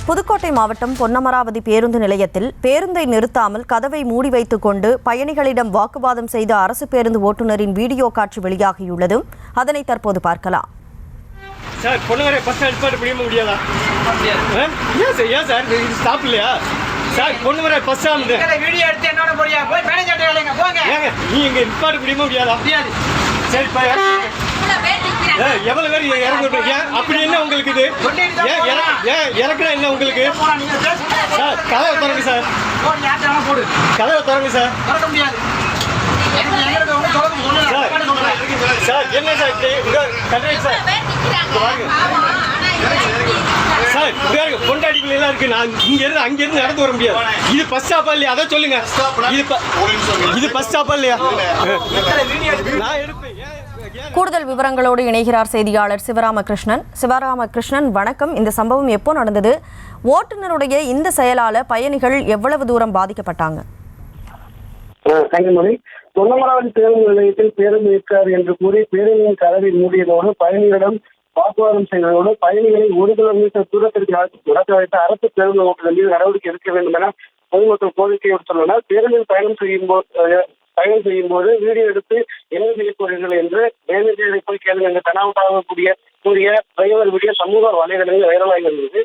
புதுக்கோட்டை மாவட்டம் பொன்னமராவதி பேருந்து நிலையத்தில் பேருந்தை நிறுத்தாமல் கதவை மூடி வைத்துக் கொண்டு பயணிகளிடம் வாக்குவாதம் செய்த அரசு பேருந்து ஓட்டுநரின் வீடியோ காட்சி வெளியாகியுள்ளது. அதனை தற்போது பார்க்கலாம். சார், பொன்னமரை பஸ் ஸ்டாண்ட் பிடிக்க முடியாதா? ஏன் சார் இது ஸ்டாப் இல்லையா? சார், பொன்னமரை பஸ் ஸ்டாண்ட் வீடியோ எடுத்து என்னோட போறியா? போய் மேனேஜர் வேலைங்க போங்க. ஏங்க நீ இங்க நிப்பாட்டு பிடிக்க முடியாதா? முடியாது. சரி, எவ்வளவு பேர் இறங்குறீங்க? அப்படி என்ன உங்களுக்கு இது? இறக்குனா என்ன உங்களுக்கு? சார், கதவை திறங்க சார். கதவை திறங்க சார். சார், என்ன சார் இப்படி சார் கொண்டாடிகள் எல்லாம் இருக்கு. நான் அங்கிருந்து நடந்து வர முடியாது. இது பஸ் ஸ்டாப்பா இல்லையா? அதை சொல்லுங்க. இது பஸ் ஸ்டாப்பா இல்லையா? நான் எடுப்பேன். கூடுதல் விவரங்களோடு இணைகிறார் செய்தியாளர் சிவராமகிருஷ்ணன். சிவராமகிருஷ்ணன், வணக்கம். இந்த சம்பவம் எப்போ நடந்தது? ஓட்டுநருடைய இந்த செயலால பயணிகள் எவ்வளவு தூரம் பாதிக்கப்பட்டாங்க? கனிமொழி, பொன்னமராவதி பேருந்து நிலையத்தில் பேருந்து இருக்கார் என்று கூறி பேருந்தின் கதவை மூடியதோடு பயணிகளிடம் வாக்குவாதம் செய்ததோடு பயணிகளை 1 கிலோமீட்டர் தூரத்திற்கு நடத்த வைத்த அரசு பேருந்து ஓட்டுநர் மீது நடவடிக்கை எடுக்க வேண்டும் என பொதுமக்கள் கோரிக்கை விடுத்துள்ளனர். பேருந்தில் பயணம் செய்யும் போது வீடியோ எடுத்து என்ன செய்ய போறீர்கள் என்று மேனேஜரை போய் கேள்வி என்று கனவுக்காக கூறிய டிரைவர் வீடியோ சமூக வலைதளங்களில் வைரலாகி வருகிறது.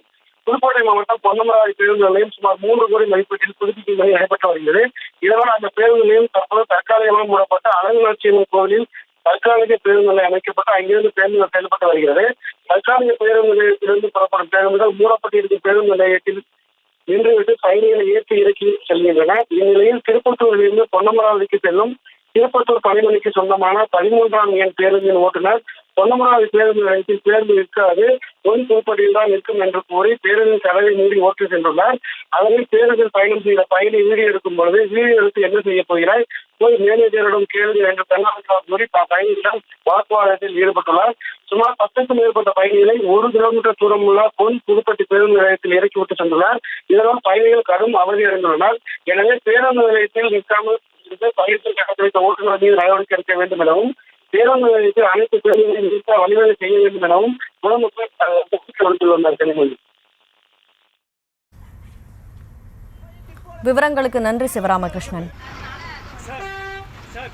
புதுக்கோட்டை மாவட்டம் பொன்னமராவதி பேருந்து நிலையம் சுமார் 3 கோடி மதிப்பீட்டில் புதுப்பிக்கும் பணி நடைபெற்று வருகிறது. இதனால் அந்த பேருந்து நிலையம் தற்போது தற்காலிகமாக மூடப்பட்ட அழகுநாச்சியம்மன் கோவிலில் தற்காலிக பேருந்து நிலையம் அமைக்கப்பட்டு அங்கிருந்து பேருந்துகள் செயல்பட்டு வருகிறது. தற்காலிக பேருந்து நிலையத்திலிருந்து புறப்படும் பேருந்துகள் மூடப்பட்டிருக்கும் பேருந்து நிலையத்தில் நின்றுவிட்டு பயணிகளை ஏற்றி இறக்கி செல்கின்றன. இந்நிலையில் திருப்பத்தூரிலிருந்து பொன்னமராவதிக்கு செல்லும் திருப்பத்தூர் பணிமனைக்கு சொந்தமான 13ஆம் எண் பேருந்தின் ஓட்டுநர் பொன்னமராவதி பேருந்து நிலையத்தில் பேருந்து இருக்காது, பொன் புதுப்பட்டியில் தான் இருக்கும் என்று கூறி பேருந்தின் கதவை மூடி ஓட்டி சென்றுள்ளார். அதனில் பேருந்தில் பயணம் செய்த பயணி வீடியோ எடுக்கும் பொழுது வீடியோ எடுத்து என்ன செய்ய போகிறாய், போய் மேனேஜரிடம் கேள்வி என்று தன்னாட்சி கூறி பயணிகளிடம் வாக்குவாதத்தில் ஈடுபட்டுள்ளார். சுமார் 10க்கும் மேற்பட்ட பயணிகளை 1 கிலோமீட்டர் தூரம் உள்ள பொன் புதுப்பட்டி பேருந்து நிலையத்தில் இறக்கிவிட்டு சென்றுள்ளார். இதனால் பயணிகள் கடும் அவதி அடைந்துள்ளனர். எனவே பேருந்து நிலையத்தில் நிற்காமல் பயணத்தில் கடத்த வைத்த ஓட்டுநர் மீது நடவடிக்கை எடுக்க வேண்டும் எனவும் பேருந்து நிலையத்தில் அனைத்து பேருந்துகளையும் நிறுத்த வழிவகை செய்ய வேண்டும் எனவும் பொதுமக்கள் கொடுத்துள்ளனர். கனிமொழி, விவரங்களுக்கு நன்றி சிவராமகிருஷ்ணன். சார்,